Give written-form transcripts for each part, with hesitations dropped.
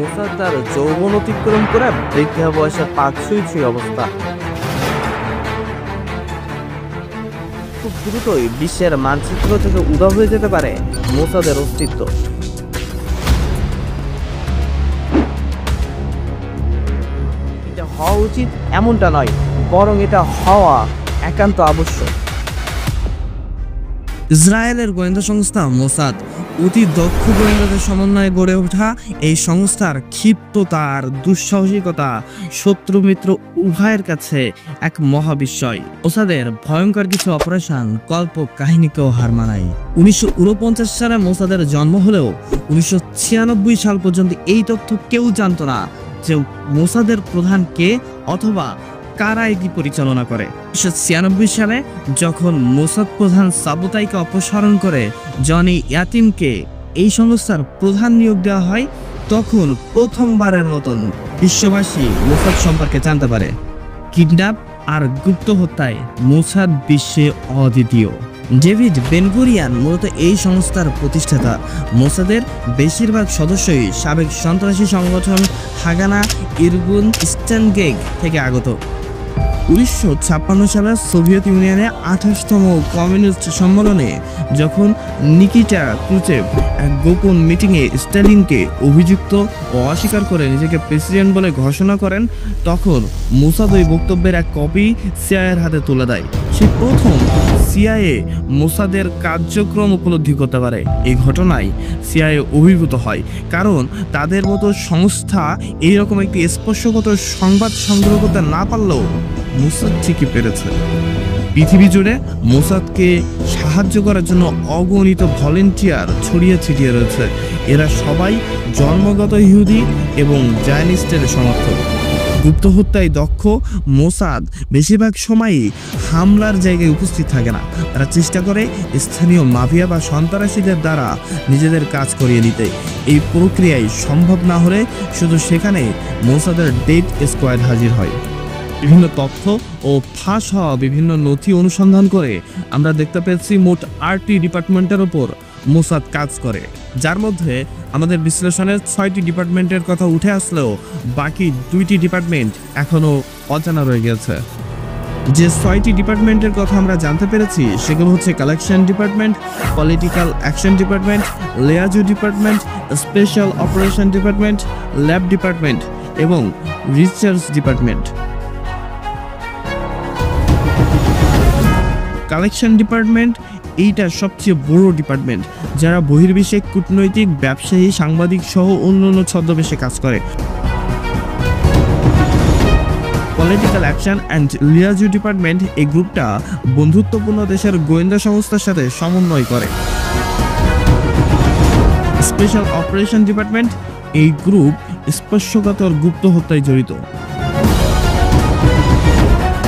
Mossad তার যৌবন অতিক্রম করে বৃদ্ধা বয়সে পা ছুঁই অবস্থা। খুব দ্রুতই বিশ্বের মানচিত্র থেকে উধাও হয়ে যেতে পারে মোসাদের অস্তিত্ব। এটা হওয়া উচিত এমনটা নয়, বরং এটা হওয়া একান্ত আবশ্যক। ইসরায়েলের গোয়েন্দা সংস্থা মোসাদ অতি দক্ষ গোয়েন্দাদের সমন্বয়ে গড়ে ওঠা এই সংস্থার ক্ষিপ্রতা আর দুঃসাহসিকতা শত্রু মিত্র উভয়ের কাছে এক মহাবিস্ময়। মোসাদের ভয়ঙ্কর কিছু অপারেশন কল্প কাহিনীকেও হার মানায়। 1949 সালে মোসাদের জন্ম হলেও 1996 সাল পর্যন্ত এই তথ্য কেউ জানত না যে মোসাদের প্রধান কে অথবা কারা এটি পরিচালনা করে। 1996 সালে যখন মোসাদ প্রধান সাবোতাইকে অপসারণ করে জনি ইয়াতিমকে এই সংস্থার প্রধান নিয়োগ দেওয়া হয়, তখন প্রথমবারের মতন বিশ্ববাসী মোসাদ সম্পর্কে জানতে পারে। কিডন্যাপ আর গুপ্ত হত্যায় মোসাদ বিশ্বে অদ্বিতীয়। ডেভিড বেনগুরিয়ান মূলত এই সংস্থার প্রতিষ্ঠাতা। মোসাদের বেশিরভাগ সদস্যই সাবেক সন্ত্রাসী সংগঠন হাগানা ইরগুন স্টেনগেগ থেকে আগত। 1956 সালে সোভিয়েত ইউনিয়নে 28তম কমিউনিস্ট সম্মেলনে যখন নিকিটা ক্রুচেভ এক গোপন মিটিংয়ে স্ট্যালিনকে অভিযুক্ত ও অস্বীকার করে নিজেকে প্রেসিডেন্ট বলে ঘোষণা করেন, তখন মোসাদ ওই বক্তব্যের এক কপি সিআইএর হাতে তুলে দেয়। সে প্রথম সিআইএ মোসাদের কার্যক্রম উপলব্ধি করতে পারে। এই ঘটনায় সিআইএ অভিভূত হয়, কারণ তাদের মতো সংস্থা এইরকম একটি স্পর্শগত সংবাদ সংগ্রহ করতে না পারলেও মোসাদ ঠিকই পেরেছে। পৃথিবী জুড়ে মোসাদকে সাহায্য করার জন্য অগণিত ভলেন্টিয়ার ছড়িয়ে ছিটিয়ে রয়েছে। এরা সবাই জন্মগত ইহুদি এবং জায়নিস্টের সমর্থক। গুপ্ত হত্যায় দক্ষ মোসাদ বেশিরভাগ সময়ই হামলার জায়গায় উপস্থিত থাকে না। তারা চেষ্টা করে স্থানীয় মাফিয়া বা সন্ত্রাসীদের দ্বারা নিজেদের কাজ করিয়ে নিতে। এই প্রক্রিয়ায় সম্ভব না হলে শুধু সেখানে মোসাদের ডেথ স্কোয়াড হাজির হয়। বিভিন্ন তথ্য ও ফাঁস হওয়া বিভিন্ন নথি অনুসন্ধান করে আমরা দেখতে পেয়েছি মোট 8টি ডিপার্টমেন্টের ওপর মোসাদ কাজ করে, যার মধ্যে আমাদের বিশ্লেষণের 6টি ডিপার্টমেন্টের কথা উঠে আসলেও বাকি 2টি ডিপার্টমেন্ট এখনও অজানা রয়ে গেছে। যে 6টি ডিপার্টমেন্টের কথা আমরা জানতে পেরেছি সেগুলো হচ্ছে collection department, political action department, লিয়াজু department, special operation department, lab department এবং রিসার্চ ডিপার্টমেন্ট। কালেকশন ডিপার্টমেন্ট এইটা সবচেয়ে বড় ডিপার্টমেন্ট, যারা বহির্বিশ্বে কূটনৈতিক, ব্যবসায়ী, সাংবাদিক সহ অন্যান্য ছদ্মবেশে কাজ করে। পলিটিক্যাল অ্যাকশন অ্যান্ড লিয়াজু ডিপার্টমেন্ট এই গ্রুপটা বন্ধুত্বপূর্ণ দেশের গোয়েন্দা সংস্থার সাথে সমন্বয় করে। স্পেশাল অপারেশন ডিপার্টমেন্ট এই গ্রুপ স্পর্শকাতর গুপ্ত হত্যায় জড়িত।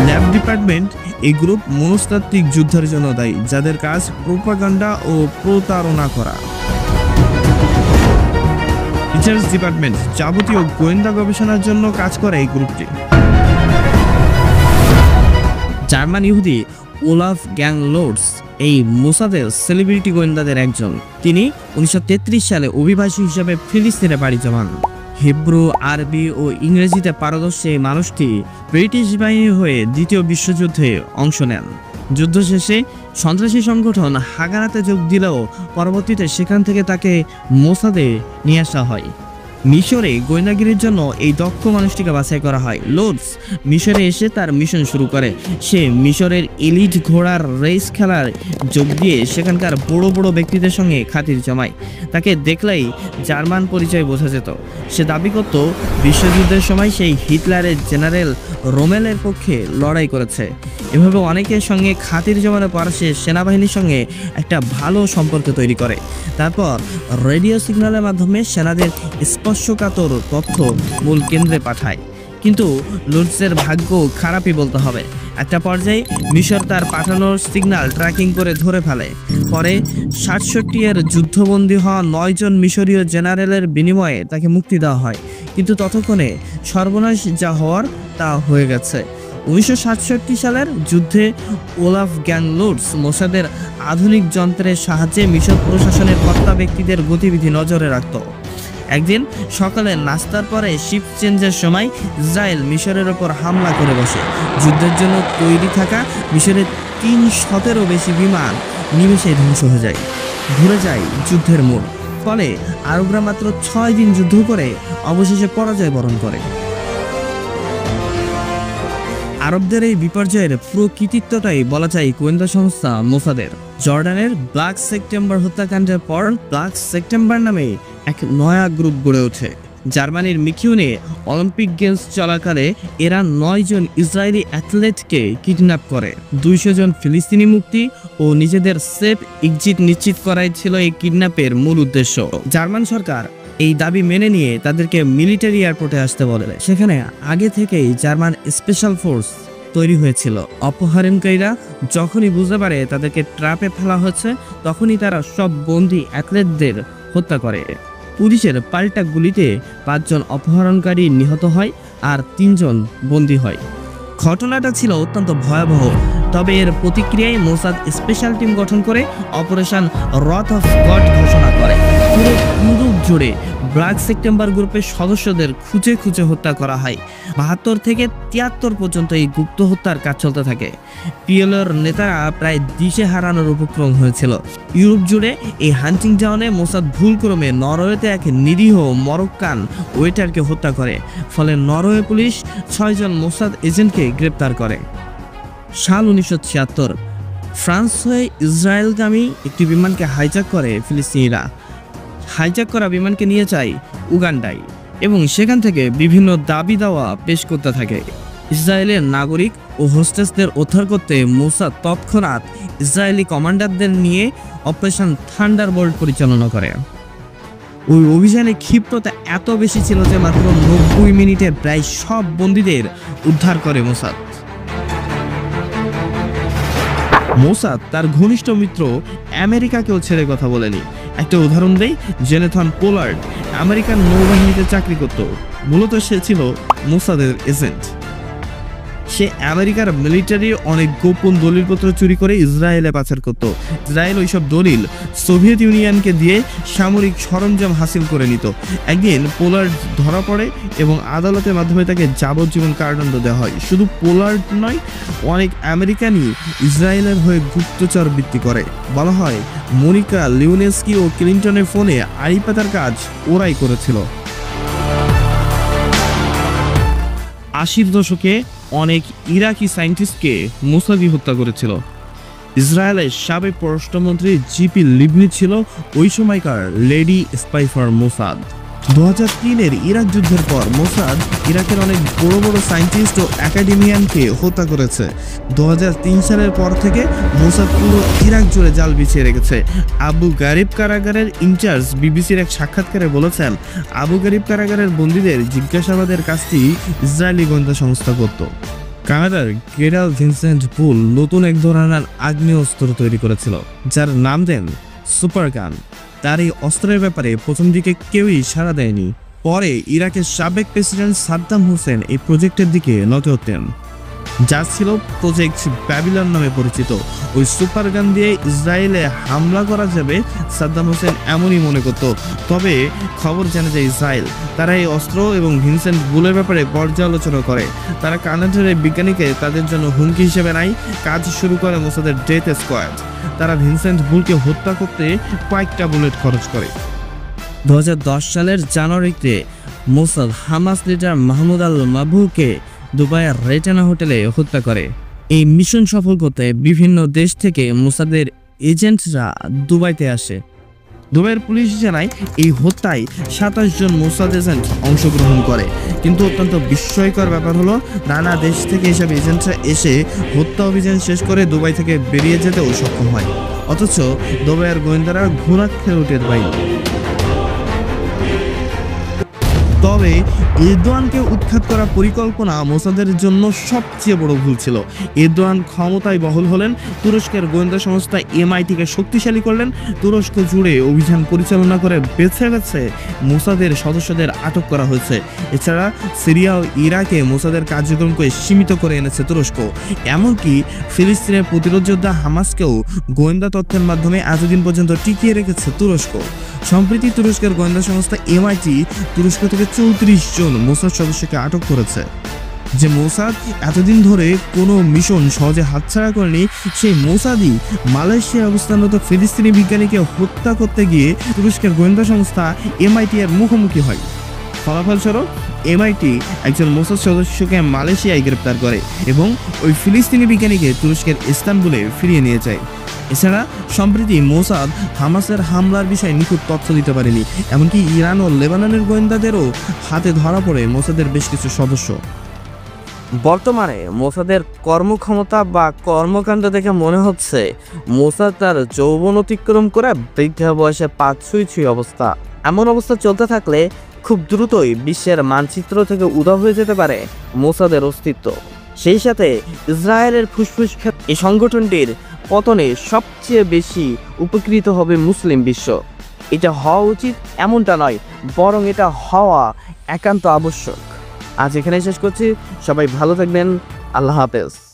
ল্যাব ডিপার্টমেন্ট এই গ্রুপ মনস্তাত্ত্বিক যুদ্ধের জন্য দায়ী, যাদের কাজ প্রোপাগান্ডা ও প্রতারণা করা। রিসার্চ ডিপার্টমেন্ট যাবতীয় গোয়েন্দা গবেষণার জন্য কাজ করে এই গ্রুপটি। জার্মান ইহুদি ওলাফ গ্যাংলোডস এই মোসাদের সেলিব্রিটি গোয়েন্দাদের একজন। তিনি 1933 সালে অভিবাসী হিসেবে ফিলিস্তিনে পাড়ি জমান। হিব্রু, আরবি ও ইংরেজিতে পারদর্শী এই মানুষটি ব্রিটিশ বাহিনী হয়ে দ্বিতীয় বিশ্বযুদ্ধে অংশ নেন। যুদ্ধ শেষে সন্ত্রাসী সংগঠন হাগানাতে যোগ দিলেও পরবর্তীতে সেখান থেকে তাকে মোসাদে নিয়ে আসা হয়। মিশরে গোয়েন্দাগিরির জন্য এই দক্ষ মানুষটিকে বাছাই করা হয়। লোডস মিশরে এসে তার মিশন শুরু করে। সে মিশরের এলিট ঘোড়ার রেস খেলার যোগ দিয়ে সেখানকার বড় বড় ব্যক্তিদের সঙ্গে খাতির জমায়। তাকে দেখলেই জার্মান পরিচয় বোঝা যেত। সে দাবি করত বিশ্বযুদ্ধের সময় সেই হিটলারের জেনারেল রোমেলের পক্ষে লড়াই করেছে। এভাবে অনেকের সঙ্গে খাতির জমানোর পর সে সেনাবাহিনীর সঙ্গে একটা ভালো সম্পর্ক তৈরি করে। তারপর রেডিও সিগন্যালের মাধ্যমে সেনাদের স্পর্শকাতর তথ্য মূল কেন্দ্রে পাঠায়। কিন্তু লুটসের ভাগ্য খারাপই বলতে হবে। একটা পর্যায়ে মিশর তার পাঠানোর সিগন্যাল ট্র্যাকিং করে ধরে ফেলে। পরে 67 এর যুদ্ধবন্দী হওয়া 9 জন মিশরীয় জেনারেলের বিনিময়ে তাকে মুক্তি দেওয়া হয়। কিন্তু ততক্ষণে সর্বনাশ যা হওয়ার তা হয়ে গেছে। 1967 সালের যুদ্ধে ওলাফ গ্যাংলোডস মোসাদের আধুনিক যন্ত্রের সাহায্যে মিশর প্রশাসনের কর্তা ব্যক্তিদের গতিবিধি নজরে রাখত। একদিন সকালে নাস্তার পরে শিফট চেঞ্জের সময় ইসরায়েল মিশরের ওপর হামলা করে বসে। যুদ্ধের জন্য তৈরি থাকা মিশরের ৩০০-এরও বেশি বিমান নিমেষে ধ্বংস হয়ে যায়, ঘুরে যায় যুদ্ধের মোড়। ফলে আরবরা মাত্র ৬ দিন যুদ্ধ করে অবশেষে পরাজয় বরণ করে। আরবদের এই বিপর্যয়ের পুরো কৃতিত্বটাই বলা যায় গোয়েন্দা সংস্থা মোসাদের। জর্ডানের ব্ল্যাক সেপ্টেম্বর হত্যাকাণ্ডের পর ব্ল্যাক সেপ্টেম্বর নামে এক নয়া গ্রুপ গড়ে ওঠে। জার্মানির মিউনিখে অলিম্পিক গেমস চলাকালে এরা ৯ জন ইসরায়েলি অ্যাথলেটকে কিডন্যাপ করে। ২০০ জন ফিলিস্তিনি মুক্তি ও নিজেদের সেফ এক্সিট নিশ্চিত করাই ছিল এই কিডন্যাপের মূল উদ্দেশ্য। জার্মান সরকার এই দাবি মেনে নিয়ে তাদেরকে মিলিটারি এয়ারপোর্টে আসতে বলে। সেখানে আগে থেকেই জার্মান স্পেশাল ফোর্স তৈরি হয়েছিল। অপহরণকারীরা যখনই বুঝতে পারে তাদেরকে ট্র্যাপে ফেলা হচ্ছে, তখনই তারা সব বন্দী অ্যাথলেটদের হত্যা করে। পুলিশের পাল্টা গুলিতে ৫ জন অপহরণকারী নিহত হয় আর ৩ জন বন্দী হয়। ঘটনাটা ছিল অত্যন্ত ভয়াবহ। তবে এর প্রতিক্রিয়ায় মোসাদ স্পেশাল টিম গঠন করে অপারেশন রথ অফ গড ঘোষণা করে। পুরো ইউরোপ জুড়ে ব্ল্যাক সেপ্টেম্বর গ্রুপের সদস্যদের খুঁজে খুঁজে হত্যা করা হয়। ৭২ থেকে ৭৩ পর্যন্ত এই গুপ্ত হত্যার কাজ চলতে থাকে। পিএলওর নেতারা প্রায় দিশে হারানোর উপক্রম হয়েছিল। ইউরোপ জুড়ে এই হান্টিং জাউনে মোসাদ ভুলক্রমে নরওয়েতে এক নিরীহ মরক্কান ওয়েটারকে হত্যা করে। ফলে নরওয়ে পুলিশ ৬ জন মোসাদ এজেন্টকে গ্রেপ্তার করে। সাল ১৯৭৬ ফ্রান্স হয়ে ইসরায়েলগামী একটি বিমানকে হাইজ্যাক করে ফিলিস্তিনিরা। হাইজ্যাক করা বিমানকে নিয়ে যায় উগান্ডায় এবং সেখান থেকে বিভিন্ন দাবি দাওয়া পেশ করতে থাকে। ইসরায়েলের নাগরিক ও হোস্টেসদের উদ্ধার করতে মোসাদ তৎক্ষণাৎ ইসরায়েলি কমান্ডারদের নিয়ে অপারেশন থান্ডারবোল্ট পরিচালনা করে। ওই অভিযানে ক্ষিপ্রতা এত বেশি ছিল যে মাত্র ৯০ মিনিটে প্রায় সব বন্দীদের উদ্ধার করে মোসাদ। মোসাদ তার ঘনিষ্ঠ মিত্র আমেরিকাকেও ছেড়ে কথা বলেনি। একটা উদাহরণ দেই, জেনেথন পোলার্ড আমেরিকান নৌবাহিনীতে চাকরি করত। মূলত সে ছিল মোসাদের এজেন্ট। সে আমেরিকার মিলিটারি অনেক গোপন দলিলপত্র চুরি করে ইসরায়েলে পাচার করত। ইসরায়েল ওইসব দলিল সোভিয়েত ইউনিয়নকে দিয়ে সামরিক সরঞ্জাম হাসিল করে নিত। একদিন পোলার্ড ধরা পড়ে এবং আদালতের মাধ্যমে তাকে যাবজ্জীবন কারাদণ্ড দেওয়া হয়। শুধু পোলার্ড নয়, অনেক আমেরিকানই ইসরায়েলের হয়ে গুপ্তচর বৃত্তি করে। বলা হয় মনিকা লিওনেস্কি ও ক্লিন্টনের ফোনে আড়ি পাতার কাজ ওরাই করেছিল। ৮০ দশকে অনেক ইরাকি সায়েন্টিস্টকে মোসাদি হত্যা করেছিল। ইসরায়েলের সাবেক পররাষ্ট্রমন্ত্রী জিপি লিবনি ছিল ওই সময়কার লেডি স্পাই ফর মোসাদ। ২০০৩-এর ইরাক যুদ্ধের পর মোসাদ ইরাকের অনেক বড় বড় সায়েন্টিস্ট ও একাডেমিয়ানকে হত্যা করেছে। ২০০৩ সালের পর থেকে মোসাদ পুরো ইরাক জুড়ে জাল বিছিয়ে রেখেছে। আবু গারিব কারাগারের ইনচার্জ বিবিসির এক সাক্ষাৎকারে বলেছেন, আবু গারিব কারাগারের বন্দীদের জিজ্ঞাসাবাদের কাজটি ইসরায়েলি গোয়েন্দা সংস্থা করত। কানাডার গেরাল ভিনসেন্ট পুল নতুন এক ধরনের আগ্নেয়াস্ত্র তৈরি করেছিল, যার নাম দেন সুপারগান। তার এই অস্ত্রের ব্যাপারে প্রথম দিকে কেউই সাড়া দেয়নি। পরে ইরাকের সাবেক প্রেসিডেন্ট সাদ্দাম হোসেন এই প্রজেক্টের দিকে নজর দেন, যা ছিল প্রজেক্ট ব্যাবিলন নামে পরিচিত। ওই সুপারগান দিয়ে ইসরায়েলে হামলা করা যাবে সাদ্দাম হোসেন এমনই মনে করত। তবে খবর জানা যায় ইসরায়েল তারা এই অস্ত্র এবং ভিনসেন্ট বুলের ব্যাপারে পর্যালোচনা করে। তারা কানাডার এই বিজ্ঞানীকে তাদের জন্য হুমকি হিসেবে নেয়। কাজ শুরু করে মোসাদের ডেথ স্কোয়াড। তারা ভিনসেন্ট বুলকে হত্যা করতে কয়েকটা বুলেট খরচ করে। ২০১০ সালের জানুয়ারিতে মোসাদ হামাস লিডার মাহমুদ আল মাবহুকে দুবাইয়ের রেটানা হোটেলে হত্যা করে। এই মিশন সফল করতে বিভিন্ন দেশ থেকে মোসাদের এজেন্টরা দুবাইতে আসে। দুবাইয়ের পুলিশ জানায় এই হত্যায় ২৭ জন মোসাদ এজেন্ট অংশগ্রহণ করে। কিন্তু অত্যন্ত বিস্ময়কর ব্যাপার হলো, নানা দেশ থেকে এসব এজেন্টরা এসে হত্যা অভিযান শেষ করে দুবাই থেকে বেরিয়ে যেতেও সক্ষম হয়। অথচ দুবাইয়ের গোয়েন্দারা ঘোরাক্ষে রুটের বাইরে। তবে এরদোয়ানকে উৎখাত করা পরিকল্পনা মোসাদের জন্য সবচেয়ে বড় ভুল ছিল। এরদোয়ান ক্ষমতায় বহাল হলেন, তুরস্কের গোয়েন্দা সংস্থা MI-টিকে শক্তিশালী করলেন, তুরস্ক জুড়ে অভিযান পরিচালনা করে বেছে বেছে মোসাদের সদস্যদের আটক করা হয়েছে। এছাড়া সিরিয়া ও ইরাকে মোসাদের কার্যক্রমকে সীমিত করে এনেছে তুরস্ক। এমনকি ফিলিস্তিনের প্রতিরোধ যোদ্ধা হামাসকেও গোয়েন্দা তথ্যের মাধ্যমে এতদিন পর্যন্ত টিকিয়ে রেখেছে তুরস্ক। সম্প্রতি তুরস্কের গোয়েন্দা সংস্থা এমআইটি তুরস্ক থেকে 34 জন মোসাদ সদস্যকে আটক করেছে। যে মোসাদ এতদিন ধরে কোনো মিশন সহজে হাতছাড়া করেনি, সেই মোসাদই মালয়েশিয়ায় অবস্থানরত ফিলিস্তিনি বিজ্ঞানীকে হত্যা করতে গিয়ে তুরস্কের গোয়েন্দা সংস্থা এমআইটি এর মুখোমুখি হয়। ফলাফলস্বরূপ এমআইটি একজন মোসাদ সদস্যকে মালয়েশিয়ায় গ্রেপ্তার করে এবং ওই ফিলিস্তিনি বিজ্ঞানীকে তুরস্কের ইস্তানবুলে ফিরিয়ে নিয়ে যায়। এছাড়া সম্প্রতি মোসাদ হামাসের হামলার বিষয়ে নিখুঁত তথ্য দিতে পারেনি, এমনকি ইরান ও লেবাননের গোয়েন্দাদেরও হাতে ধরা পড়ে মোসাদের বেশ কিছু সদস্য। বর্তমানে মোসাদের কর্মক্ষমতা বা কর্মকাণ্ড দেখে মনে হচ্ছে মোসাদ তার যৌবন অতিক্রম করে বৃদ্ধা বয়সে পা ছুঁই অবস্থা। এমন অবস্থা চলতে থাকলে খুব দ্রুতই বিশ্বের মানচিত্র থেকে উধাও হয়ে যেতে পারে মোসাদের অস্তিত্ব। সেই সাথে ইসরায়েলের ফুসফুস এই সংগঠনটির পতনে সবচেয়ে বেশি উপকৃত হবে মুসলিম বিশ্ব। এটা হওয়া উচিত এমনটা নয়, বরং এটা হওয়া একান্ত আবশ্যক। আজ এখানে শেষ করছি। সবাই ভালো থাকবেন। আল্লাহ হাফেজ।